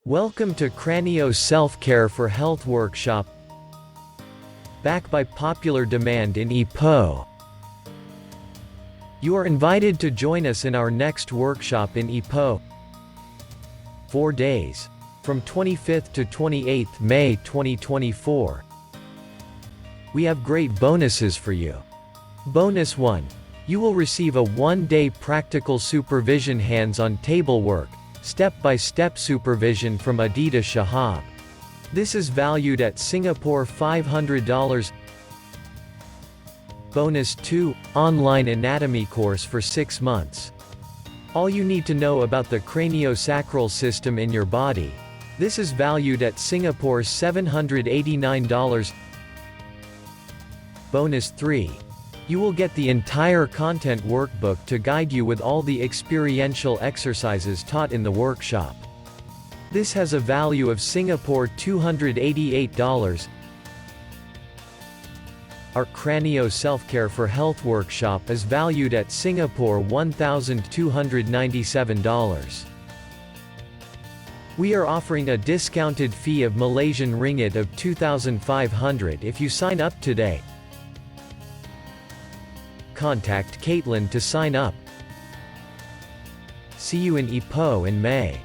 Welcome to Cranio SelfCare4Health Workshop, back by popular demand in Ipoh. You are invited to join us in our next workshop in Ipoh. 4 days. From 25th to 28th May 2024. We have great bonuses for you. Bonus 1. You will receive a 1-day practical supervision hands-on table work, step-by-step supervision from Aditya Shahab. This is valued at Singapore $500. Bonus 2. Online anatomy course for 6 months. All you need to know about the craniosacral system in your body. This is valued at Singapore $789. Bonus 3. You will get the entire content workbook to guide you with all the experiential exercises taught in the workshop. This has a value of Singapore $288. Our Cranio SelfCare4Health Workshop is valued at Singapore $1,297. We are offering a discounted fee of Malaysian ringgit of 2,500 if you sign up today. Contact Caitlin to sign up. See you in Ipoh in May.